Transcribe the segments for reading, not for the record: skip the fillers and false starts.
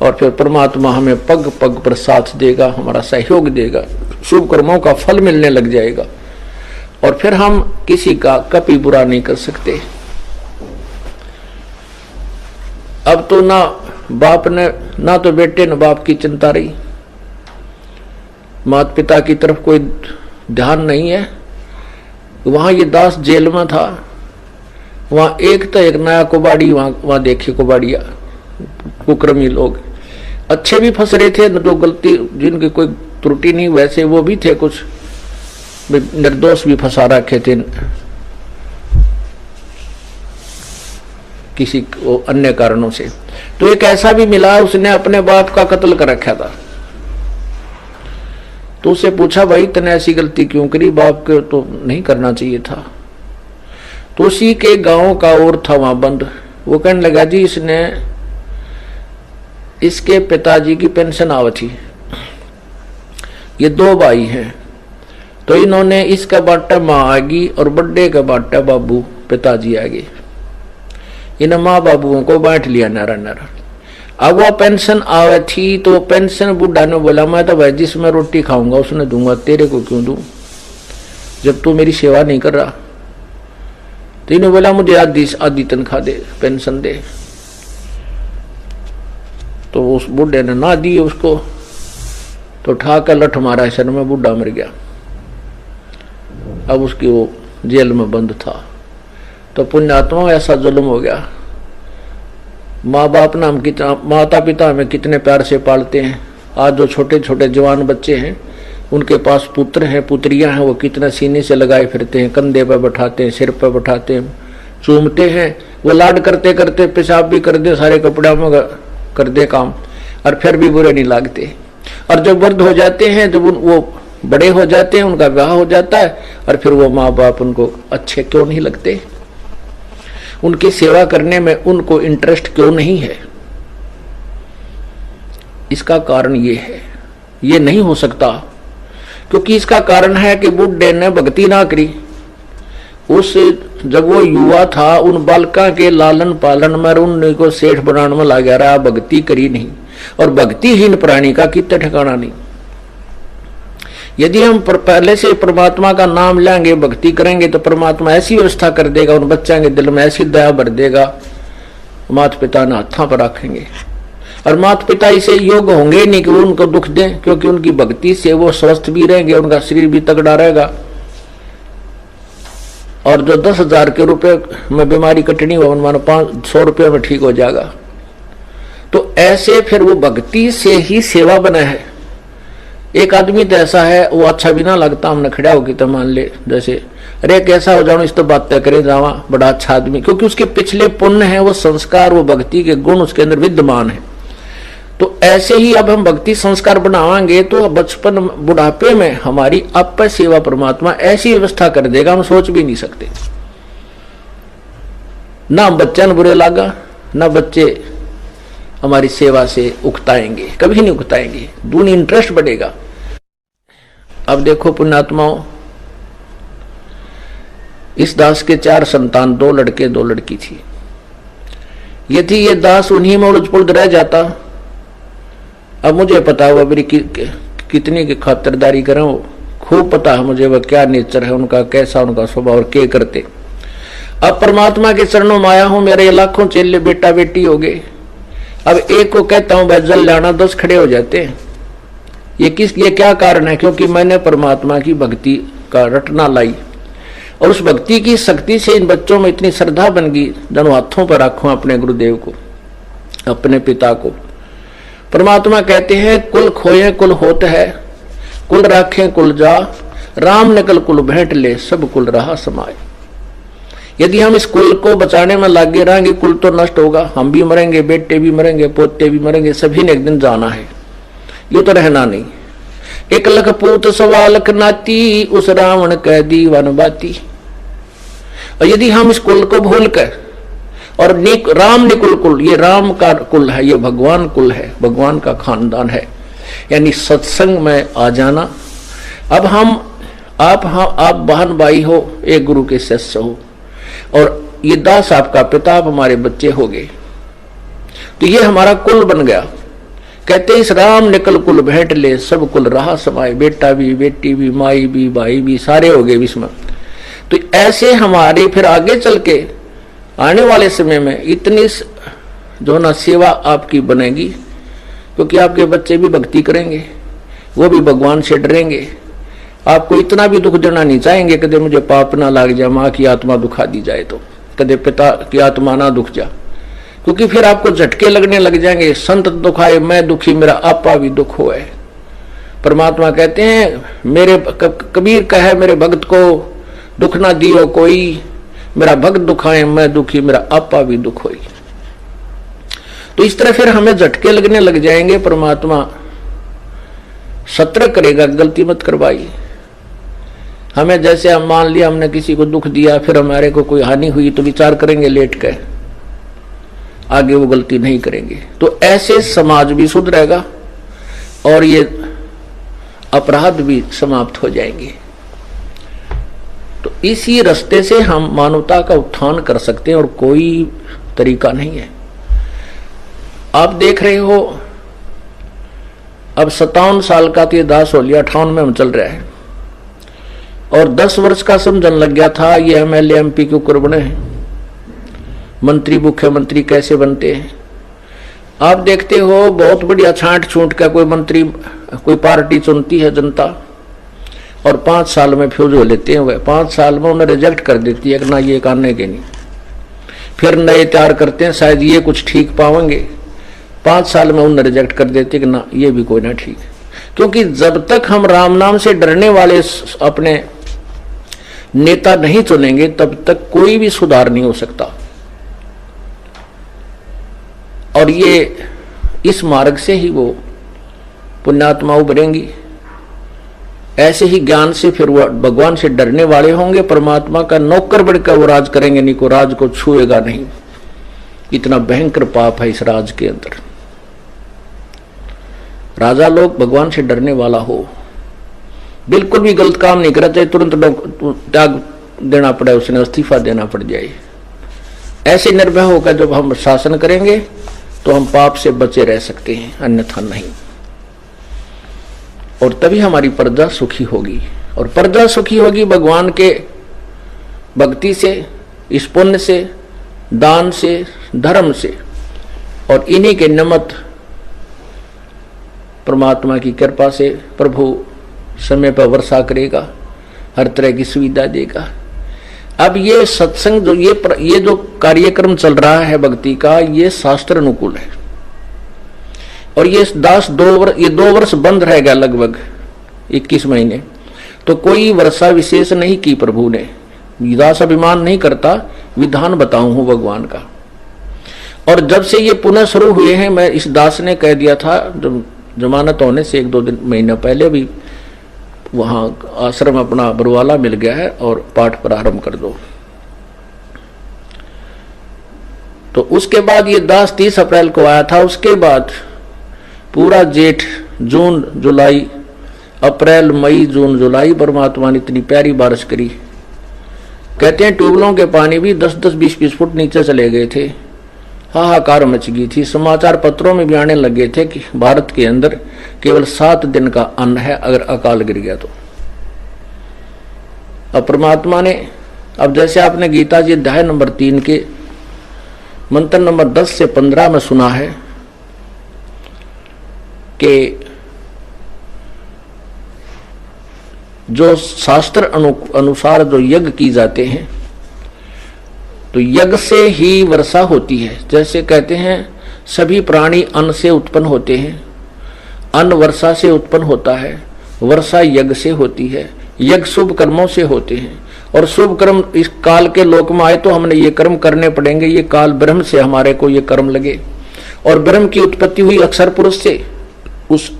और फिर परमात्मा हमें पग पग पर साथ देगा, हमारा सहयोग देगा, शुभ कर्मों का फल मिलने लग जाएगा और फिर हम किसी का कभी बुरा नहीं कर सकते। अब तो ना बाप ने, ना तो बेटे न बाप की चिंता रही, माता पिता की तरफ कोई ध्यान नहीं है। वहां ये दास जेल में था, वहां एक तो एक नया कुबाड़ी, वहां देखे कुबाड़िया कुक्रमी लोग, अच्छे भी फंस रहे थे, जो गलती जिनकी कोई त्रुटि नहीं वैसे वो भी थे, कुछ निर्दोष भी फंसा रखे थे किसी अन्य कारणों से। तो एक ऐसा भी मिला, उसने अपने बाप का कत्ल कर रखा था। तो उसे पूछा, भाई तने ऐसी गलती क्यों करी, बाप के तो नहीं करना चाहिए था। तो उसी के गांव का और था वहां बंद, वो कहने लगा, जी इसने, इसके पिताजी की पेंशन आवत थी, ये 2 भाई हैं, तो इन्होंने इसका बाटा माँ आएगी और बड्डे का बाटा बाबू पिताजी आएगी, इन माँ बाबुओं को बांट लिया नारा नारा। अब वो पेंशन आवे थी तो पेंशन बुढ़ा ने बोला, मैं तो भाई जिसमें रोटी खाऊंगा उसने दूंगा, तेरे को क्यों दूं जब तू मेरी सेवा नहीं कर रहा। तो इन्होंने बोला, मुझे आधी तनख्वाह दे, पेंशन दे। तो उस बुढ़े ने ना दी उसको, तो उठा कर लठ मारा सर में, बुढ़ा मर गया। अब उसकी वो जेल में बंद था। तो पुण्यात्मा ऐसा जुल्म हो गया। माँ बाप ना हम कितना, माता पिता हमें कितने प्यार से पालते हैं, आज जो छोटे छोटे जवान बच्चे हैं उनके पास पुत्र हैं पुत्रियां हैं, वो कितना सीने से लगाए फिरते हैं, कंधे पर बैठाते हैं, सिर पर बैठाते हैं, चूमते हैं, वो लाड करते करते पेशाब भी कर दे, सारे कपड़ा में कर दे काम, और फिर भी बुरे नहीं लगते। और जब वृद्ध हो जाते हैं, जब वो बड़े हो जाते हैं, उनका विवाह हो जाता है, और फिर वो माँ बाप उनको अच्छे क्यों नहीं लगते, उनकी सेवा करने में उनको इंटरेस्ट क्यों नहीं है। इसका कारण ये है, ये नहीं हो सकता, क्योंकि इसका कारण है कि बुढ़े ने भक्ति ना करी। उस जब वो युवा था, उन बालका के लालन पालन में उनको सेठ बनाने में लगा रहा, भक्ति करी नहीं। और भक्तिहीन प्राणी का कितना ठिकाना नहीं। यदि हम पहले से परमात्मा का नाम लेंगे, भक्ति करेंगे, तो परमात्मा ऐसी व्यवस्था कर देगा, उन बच्चों के दिल में ऐसी दया भर देगा, माता पिता ने हाथों पर रखेंगे। और माता पिता इसे योग्य होंगे नहीं कि वो उनको दुख दें, क्योंकि उनकी भक्ति से वो स्वस्थ भी रहेंगे, उनका शरीर भी तगड़ा रहेगा। और जो 10,000 के रुपए में बीमारी कटनी हो, मानो 500 रुपये में ठीक हो जाएगा। तो ऐसे फिर वो भक्ति से ही सेवा बना है। एक आदमी तो ऐसा है, वो अच्छा भी ना लगता, हमने खड़ा होगी तो मान ले जैसे, अरे कैसा हो जाऊं, इस तो बातें करे जावा, बड़ा अच्छा आदमी, क्योंकि उसके पिछले पुण्य है, वो संस्कार, वो भक्ति के गुण उसके अंदर विद्यमान है। तो ऐसे ही अब हम भक्ति संस्कार बनावाएंगे तो बचपन बुढ़ापे में हमारी आप सेवा परमात्मा ऐसी व्यवस्था कर देगा, हम सोच भी नहीं सकते। ना बच्चे न बुरे लागा, ना बच्चे हमारी सेवा से उकताएंगे, कभी नहीं उकताएंगे, दूनी इंटरेस्ट बढ़ेगा। अब देखो पुण्यात्माओं, इस दास के 4 संतान, 2 लड़के 2 लड़की थी। यदि ये दास उन्हीं में उलझ पुलझ रह जाता, अब मुझे पता हुआ मेरी कितनी की खातिरदारी करें, वो खूब पता है मुझे वह क्या नेचर है उनका, कैसा उनका स्वभाव और क्या करते। अब परमात्मा के चरणों में आया हूं, मेरे लाखों चेले बेटा बेटी हो गए। अब एक को कहता हूं भाई जल लाना, 10 खड़े हो जाते हैं। ये क्या कारण है? क्योंकि मैंने परमात्मा की भक्ति का रटना लाई, और उस भक्ति की शक्ति से इन बच्चों में इतनी श्रद्धा बन गई, दोनों हाथों पर रखो अपने गुरुदेव को, अपने पिता को। परमात्मा कहते हैं, कुल खोए कुल होत है, कुल राखे कुल जा, राम निकल कुल भेंट ले, सब कुल रहा समाये। यदि हम इस कुल को बचाने में लगे रहेंगे, कुल तो नष्ट होगा, हम भी मरेंगे, बेटे भी मरेंगे, पोते भी मरेंगे, सभी ने एक दिन जाना है, ये तो रहना नहीं। 1 लख पूत 1.25 लाख नाती, उस रावण कह दी वन बाती। और यदि हम इस कुल को भूल कर, और राम निकुल कुल, ये राम का कुल है, ये भगवान कुल है, भगवान का खानदान है, यानी सत्संग में आ जाना। अब आप बहन भाई हो, एक गुरु के शिष्य हो, और ये दास आपका पिता, आप हमारे बच्चे हो गए, तो ये हमारा कुल बन गया। कहते इस राम निकल कुल भेंट ले, सब कुल रहा समाये, बेटा भी, बेटी भी, माई भी, भाई भी, सारे हो गए विस्मय। तो ऐसे हमारे फिर आगे चल के आने वाले समय में इतनी जो ना सेवा आपकी बनेगी, क्योंकि आपके बच्चे भी भक्ति करेंगे, वो भी भगवान से डरेंगे, आपको इतना भी दुख देना नहीं चाहेंगे कदे मुझे पाप ना लाग जाए, माँ की आत्मा दुखा दी जाए तो, कदे पिता की आत्मा ना दुख जा, क्योंकि फिर आपको झटके लगने लग जाएंगे। संत दुखाए मैं दुखी, मेरा आपा भी दुख होए। परमात्मा कहते हैं मेरे कबीर कहे मेरे भक्त को दुख ना दियो कोई, मेरा भक्त दुखाए मैं दुखी, मेरा आपा भी दुख होई। तो इस तरह फिर हमें झटके लगने लग जाएंगे। परमात्मा सतर्क करेगा, गलती मत करवाई। हमें जैसे हम मान लिया हमने किसी को दुख दिया, फिर हमारे को कोई हानि हुई तो विचार करेंगे लेट के, आगे वो गलती नहीं करेंगे। तो ऐसे समाज भी सुधरेगा और ये अपराध भी समाप्त हो जाएंगे। तो इसी रास्ते से हम मानवता का उत्थान कर सकते हैं और कोई तरीका नहीं है। आप देख रहे हो अब 57 साल का तो दास हो लिया, 58 में हम चल रहे हैं, और 10 वर्ष का समझन लग गया था ये MLA MP क्यों कर बने हैं, मंत्री मुख्यमंत्री कैसे बनते हैं। आप देखते हो बहुत बढ़िया छांट छूट का कोई मंत्री कोई पार्टी चुनती है जनता, और 5 साल में फ्यूज हो लेते हैं। वह 5 साल में उन्हें रिजेक्ट कर देती है कि ना ये करने के नहीं, फिर नए तैयार करते हैं शायद ये कुछ ठीक पाएंगे, 5 साल में उन्हें रिजेक्ट कर देते कि ना ये भी कोई ना ठीक। क्योंकि जब तक हम राम नाम से डरने वाले अपने नेता नहीं चुनेंगे तब तक कोई भी सुधार नहीं हो सकता। और ये इस मार्ग से ही वो पुण्यात्मा उभरेंगी। ऐसे ही ज्ञान से फिर वो भगवान से डरने वाले होंगे, परमात्मा का नौकर बनकर वो राज करेंगे, नहीं को राज को छुएगा नहीं। इतना भयंकर पाप है इस राज के अंदर। राजा लोग भगवान से डरने वाला हो, बिल्कुल भी गलत काम नहीं करा, चाहे तुरंत त्याग देना पड़े, उसने इस्तीफा देना पड़ जाए। ऐसे निर्भय होकर जब हम शासन करेंगे तो हम पाप से बचे रह सकते हैं, अन्यथा नहीं। और तभी हमारी प्रजा सुखी होगी, और प्रजा सुखी होगी भगवान के भक्ति से, इस पुण्य से, दान से, धर्म से, और इन्हीं के निमित्त परमात्मा की कृपा से प्रभु समय पर वर्षा करेगा, हर तरह की सुविधा देगा। अब ये सत्संग जो ये जो कार्यक्रम चल रहा है भक्ति का, ये शास्त्र अनुकूल है। और ये दास 2 वर्ष बंद रहेगा, लगभग 21 महीने। तो कोई वर्षा विशेष नहीं की प्रभु ने। दास अभिमान नहीं करता, विधान बताऊं हूं भगवान का। और जब से ये पुनः शुरू हुए हैं, मैं इस दास ने कह दिया था जब जमानत होने से 1-2 महीने पहले भी, वहां आश्रम अपना बरवाला मिल गया है और पाठ प्रारंभ कर दो। तो उसके बाद ये दास 30 अप्रैल को आया था। उसके बाद पूरा जेठ, जून, जुलाई, अप्रैल, मई, जून, जुलाई परमात्मा ने इतनी प्यारी बारिश करी। कहते हैं ट्यूबलों के पानी भी 10-10, 20-20 फुट नीचे चले गए थे। हाहाकार मच गई थी। समाचार पत्रों में भी आने लगे थे कि भारत के अंदर केवल 7 दिन का अन्न है अगर अकाल गिर गया तो। अब परमात्मा ने, अब जैसे आपने गीता जी अध्याय नंबर 3 के मंत्र नंबर 10 से 15 में सुना है कि जो शास्त्र अनुसार जो यज्ञ की जाते हैं तो यज्ञ से ही वर्षा होती है। जैसे कहते हैं सभी प्राणी अन्न से उत्पन्न होते हैं, अन्न वर्षा से उत्पन्न होता है, वर्षा यज्ञ से होती है, यज्ञ शुभ कर्मों से होते हैं। और शुभ कर्म इस काल के लोक में आए तो हमने ये कर्म करने पड़ेंगे। ये काल ब्रह्म से हमारे को ये कर्म लगे, और ब्रह्म की उत्पत्ति हुई अक्षर पुरुष से, उस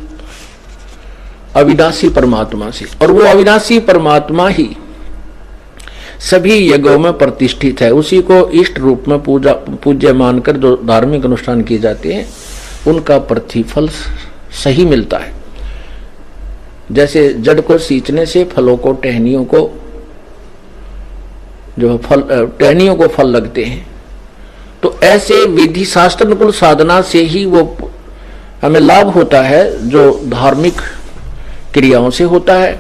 अविनाशी परमात्मा से। और वो अविनाशी परमात्मा ही सभी यज्ञों में प्रतिष्ठित है। उसी को इष्ट रूप में पूज्य मानकर जो धार्मिक अनुष्ठान किए जाते हैं उनका प्रतिफल सही मिलता है। जैसे जड़ को सींचने से फलों को, टहनियों को जो फल, टहनियों को फल लगते हैं, तो ऐसे विधि शास्त्र अनुकूल साधना से ही वो हमें लाभ होता है जो धार्मिक क्रियाओं से होता है,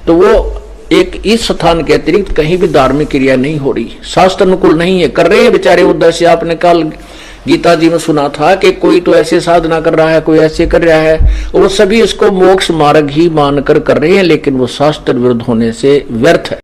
तो वो एक इस स्थान के अतिरिक्त कहीं भी धार्मिक क्रिया नहीं हो रही, शास्त्र अनुकूल नहीं है। कर रहे हैं बेचारे उद्देश्य, आपने कल गीता जी में सुना था कि कोई तो ऐसे साधना कर रहा है, कोई ऐसे कर रहा है, वो सभी इसको मोक्ष मार्ग ही मानकर कर रहे हैं, लेकिन वो शास्त्र विरुद्ध होने से व्यर्थ है।